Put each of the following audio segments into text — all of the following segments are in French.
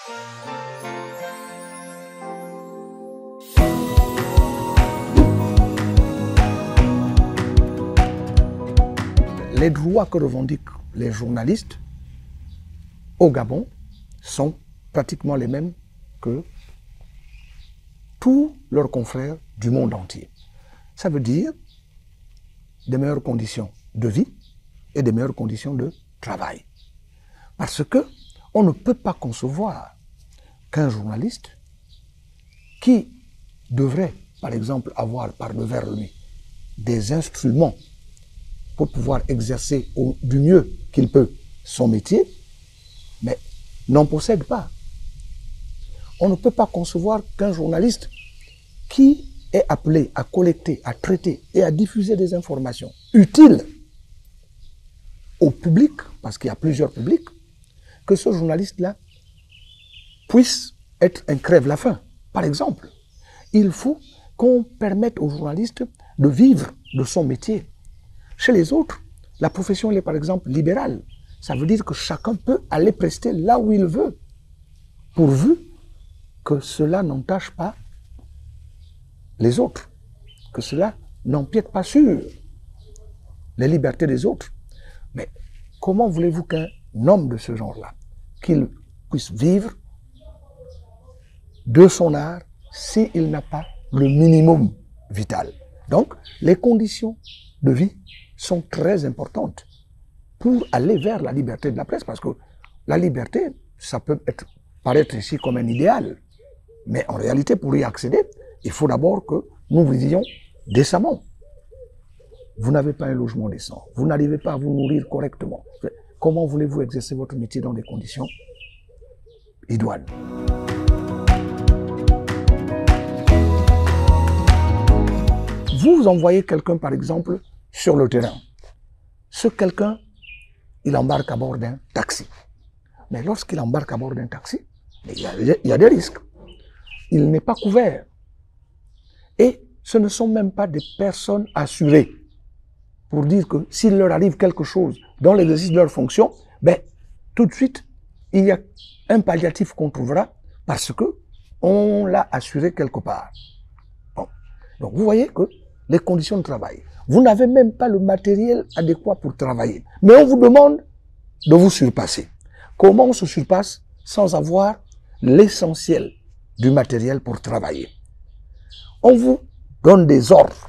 Les droits que revendiquent les journalistes au Gabon sont pratiquement les mêmes que tous leurs confrères du monde entier. Ça veut dire des meilleures conditions de vie et des meilleures conditions de travail. Parce que on ne peut pas concevoir qu'un journaliste qui devrait, par exemple, avoir par devers lui des instruments pour pouvoir exercer du mieux qu'il peut son métier, mais n'en possède pas. On ne peut pas concevoir qu'un journaliste qui est appelé à collecter, à traiter et à diffuser des informations utiles au public, parce qu'il y a plusieurs publics, que ce journaliste-là puisse être un crève-la-faim. Par exemple, il faut qu'on permette aux journalistes de vivre de son métier. Chez les autres, la profession elle est par exemple libérale. Ça veut dire que chacun peut aller prester là où il veut, pourvu que cela n'entache pas les autres, que cela n'empiète pas sur les libertés des autres. Mais comment voulez-vous qu'un homme de ce genre-là, qu'il puisse vivre de son art s'il n'a pas le minimum vital? Donc, les conditions de vie sont très importantes pour aller vers la liberté de la presse, parce que la liberté, ça peut paraître ici comme un idéal, mais en réalité, pour y accéder, il faut d'abord que nous vivions décemment. Vous n'avez pas un logement décent, vous n'arrivez pas à vous nourrir correctement. Comment voulez-vous exercer votre métier dans des conditions idoines? Vous envoyez quelqu'un, par exemple, sur le terrain. Ce quelqu'un, il embarque à bord d'un taxi. Mais lorsqu'il embarque à bord d'un taxi, il y a des risques. Il n'est pas couvert. Et ce ne sont même pas des personnes assurées pour dire que s'il leur arrive quelque chose dans l'exercice de leur fonction, ben, tout de suite, il y a un palliatif qu'on trouvera parce que on l'a assuré quelque part. Bon. Donc, vous voyez que les conditions de travail, vous n'avez même pas le matériel adéquat pour travailler. Mais on vous demande de vous surpasser. Comment on se surpasse sans avoir l'essentiel du matériel pour travailler? On vous donne des ordres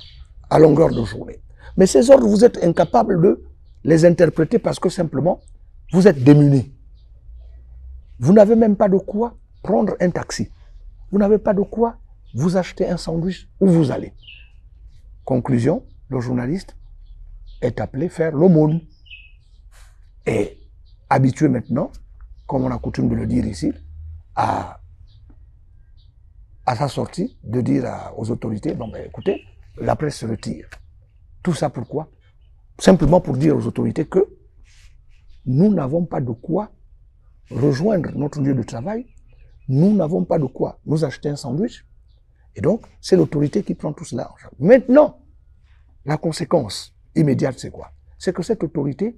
à longueur de journée. Mais ces ordres, vous êtes incapable de les interpréter parce que simplement, vous êtes démunis. Vous n'avez même pas de quoi prendre un taxi. Vous n'avez pas de quoi vous acheter un sandwich où vous allez. Conclusion, le journaliste est appelé à faire l'aumône. Et habitué maintenant, comme on a coutume de le dire ici, à sa sortie, de dire aux autorités, bon ben écoutez, la presse se retire. Tout ça pourquoi? Simplement pour dire aux autorités que nous n'avons pas de quoi rejoindre notre lieu de travail, nous n'avons pas de quoi nous acheter un sandwich, et donc c'est l'autorité qui prend tout cela en charge. Maintenant, la conséquence immédiate c'est quoi? C'est que cette autorité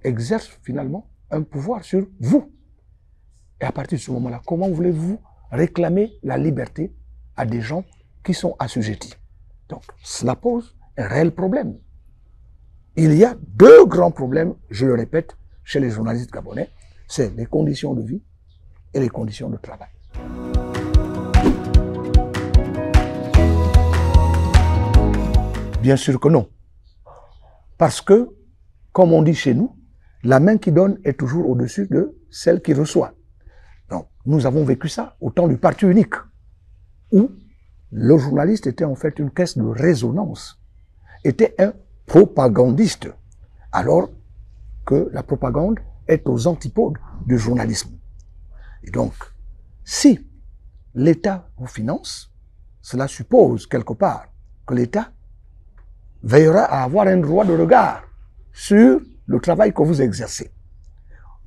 exerce finalement un pouvoir sur vous. Et à partir de ce moment-là, comment voulez-vous réclamer la liberté à des gens qui sont assujettis? Donc, cela pose un réel problème. Il y a deux grands problèmes, je le répète, chez les journalistes gabonais, c'est les conditions de vie et les conditions de travail. Bien sûr que non. Parce que, comme on dit chez nous, la main qui donne est toujours au-dessus de celle qui reçoit. Donc, nous avons vécu ça au temps du parti unique, où le journaliste était en fait une caisse de résonance, était un propagandiste, alors que la propagande est aux antipodes du journalisme. Et donc, si l'État vous finance, cela suppose quelque part que l'État veillera à avoir un droit de regard sur le travail que vous exercez.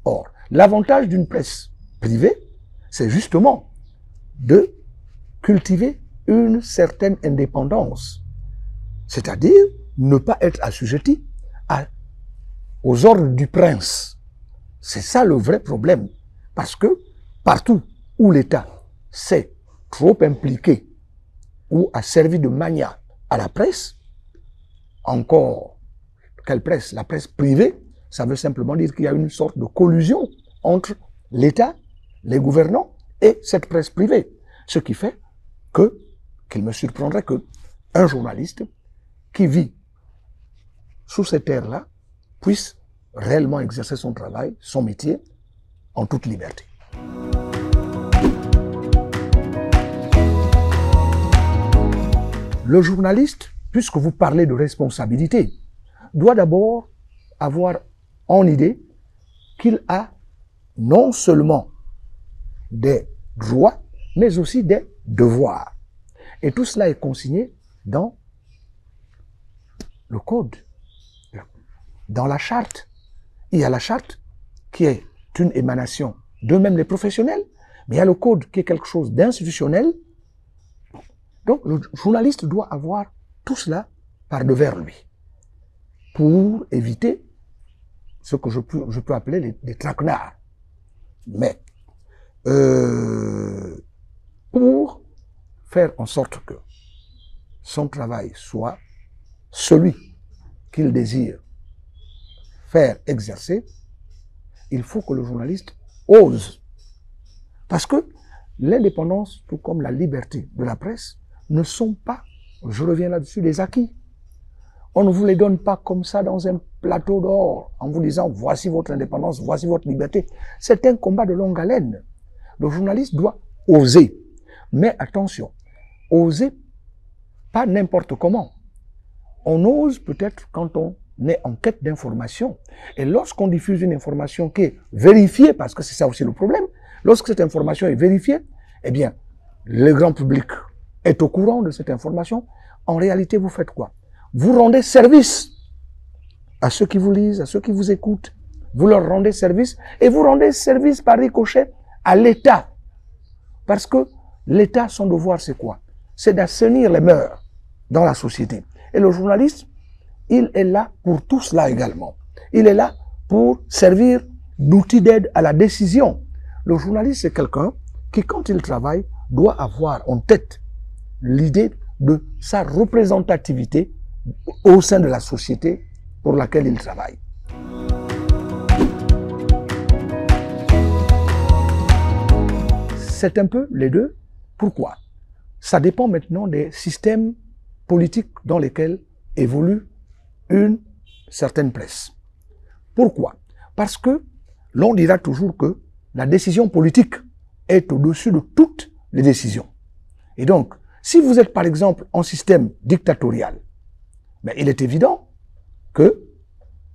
Or, l'avantage d'une presse privée, c'est justement de cultiver une certaine indépendance, c'est-à-dire ne pas être assujetti aux ordres du prince. C'est ça le vrai problème. Parce que partout où l'État s'est trop impliqué ou a servi de mania à la presse, encore, quelle presse? La presse privée, ça veut simplement dire qu'il y a une sorte de collusion entre l'État, les gouvernants et cette presse privée. Ce qui fait qu'il me surprendrait qu'un journaliste qui vit sous cette ère-là puisse réellement exercer son travail, son métier, en toute liberté. Le journaliste, puisque vous parlez de responsabilité, doit d'abord avoir en idée qu'il a non seulement des droits, mais aussi des devoirs. Et tout cela est consigné dans le code, dans la charte. Il y a la charte qui est une émanation d'eux-mêmes les professionnels, mais il y a le code qui est quelque chose d'institutionnel. Donc le journaliste doit avoir tout cela par devers lui pour éviter ce que je peux appeler les traquenards. Mais pour faire en sorte que son travail soit celui qu'il désire faire exercer, il faut que le journaliste ose. Parce que l'indépendance, tout comme la liberté de la presse, ne sont pas, je reviens là-dessus, des acquis. On ne vous les donne pas comme ça dans un plateau d'or, en vous disant, voici votre indépendance, voici votre liberté. C'est un combat de longue haleine. Le journaliste doit oser. Mais attention, oser pas n'importe comment. On ose peut-être quand on est en quête d'information. Et lorsqu'on diffuse une information qui est vérifiée, parce que c'est ça aussi le problème, lorsque cette information est vérifiée, eh bien, le grand public est au courant de cette information. En réalité, vous faites quoi? Vous rendez service à ceux qui vous lisent, à ceux qui vous écoutent. Vous leur rendez service et vous rendez service par ricochet à l'État. Parce que l'État, son devoir, c'est quoi? C'est d'assainir les mœurs dans la société. Et le journaliste, il est là pour tout cela également. Il est là pour servir d'outil d'aide à la décision. Le journaliste, c'est quelqu'un qui, quand il travaille, doit avoir en tête l'idée de sa représentativité au sein de la société pour laquelle il travaille. C'est un peu les deux. Pourquoi? Ça dépend maintenant des systèmes politiques dans lesquels évolue une certaine presse. Pourquoi? Parce que l'on dira toujours que la décision politique est au-dessus de toutes les décisions. Et donc, si vous êtes par exemple en système dictatorial, ben, il est évident que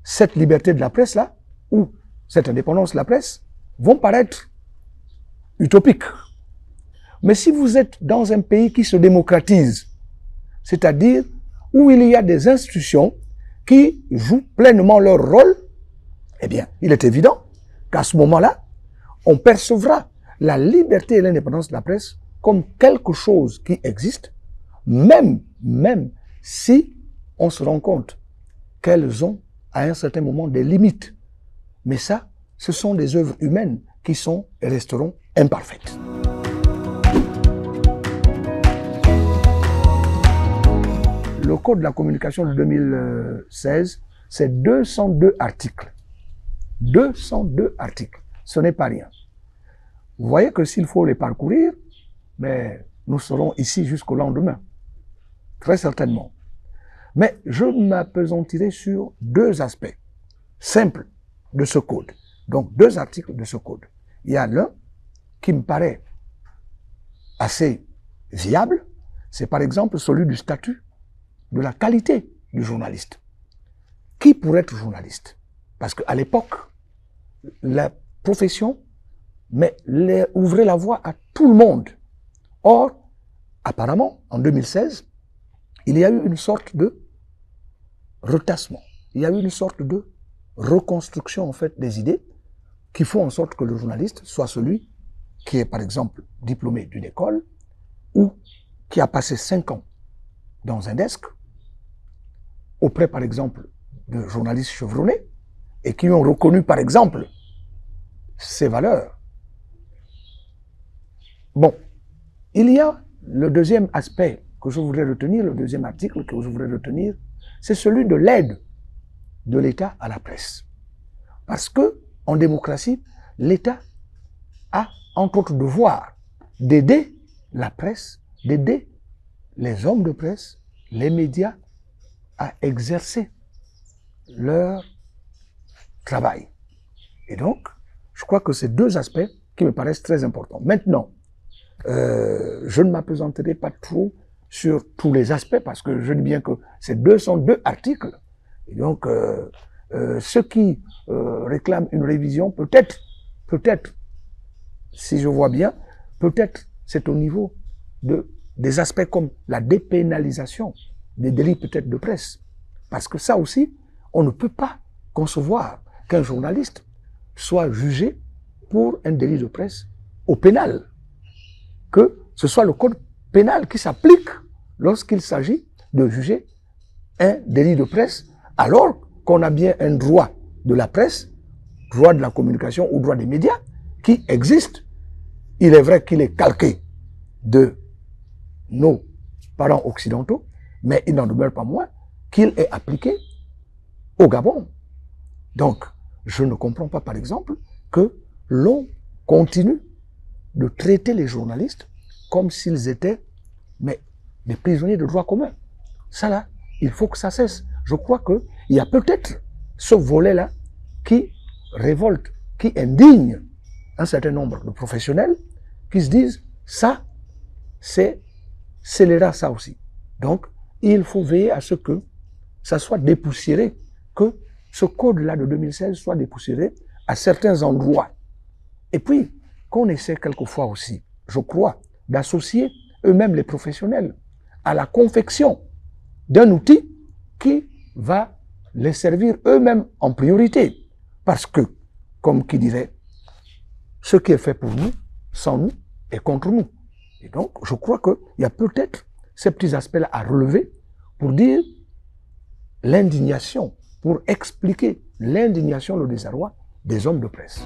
cette liberté de la presse-là, ou cette indépendance de la presse, vont paraître utopiques. Mais si vous êtes dans un pays qui se démocratise, c'est-à-dire où il y a des institutions qui jouent pleinement leur rôle, eh bien, il est évident qu'à ce moment-là, on percevra la liberté et l'indépendance de la presse comme quelque chose qui existe, même si on se rend compte qu'elles ont à un certain moment des limites. Mais ça, ce sont des œuvres humaines qui sont et resteront imparfaites. Le Code de la communication de 2016, c'est 202 articles. 202 articles. Ce n'est pas rien. Vous voyez que s'il faut les parcourir, mais nous serons ici jusqu'au lendemain. Très certainement. Mais je m'appesantirai sur deux aspects simples de ce code. Donc, deux articles de ce code. Il y a l'un qui me paraît assez viable, c'est par exemple celui du statut de la qualité du journaliste. Qui pourrait être journaliste? Parce qu'à l'époque, la profession ouvrait la voie à tout le monde. Or, apparemment, en 2016, il y a eu une sorte de retassement. Il y a eu une sorte de reconstruction, en fait, des idées qui font en sorte que le journaliste soit celui qui est, par exemple, diplômé d'une école ou qui a passé 5 ans dans un desk auprès, par exemple, de journalistes chevronnés et qui ont reconnu, par exemple, ses valeurs Bon, il y a le deuxième aspect que je voudrais retenir, le deuxième article que je voudrais retenir, c'est celui de l'aide de l'État à la presse. Parce que, en démocratie, l'État a, entre autres, devoir d'aider la presse, d'aider les hommes de presse, les médias, à exercer leur travail. Et donc, je crois que c'est deux aspects qui me paraissent très importants. Maintenant, je ne m'appesanterai pas trop sur tous les aspects parce que je dis bien que ces deux sont deux articles. Et donc, ceux qui réclament une révision, peut-être, si je vois bien, peut-être c'est au niveau des aspects comme la dépénalisation des délits peut-être de presse. Parce que ça aussi, on ne peut pas concevoir qu'un journaliste soit jugé pour un délit de presse au pénal. Que ce soit le code pénal qui s'applique lorsqu'il s'agit de juger un délit de presse, alors qu'on a bien un droit de la presse, droit de la communication ou droit des médias qui existe. Il est vrai qu'il est calqué de nos parents occidentaux, mais il n'en demeure pas moins qu'il est appliqué au Gabon. Donc, je ne comprends pas, par exemple, que l'on continue de traiter les journalistes comme s'ils étaient des prisonniers de droit commun. Ça là, il faut que ça cesse. Je crois qu'il y a peut-être ce volet-là qui révolte, qui indigne un certain nombre de professionnels qui se disent, ça, c'est scélérat ça aussi. Donc, il faut veiller à ce que ça soit dépoussiéré, que ce code-là de 2016 soit dépoussiéré à certains endroits. Et puis, qu'on essaie quelquefois aussi, je crois, d'associer eux-mêmes les professionnels à la confection d'un outil qui va les servir eux-mêmes en priorité. Parce que, comme qui dirait, ce qui est fait pour nous, sans nous, est contre nous. Et donc, je crois qu'il y a peut-être ces petits aspects-là à relever pour dire l'indignation, pour expliquer l'indignation, le désarroi des hommes de presse.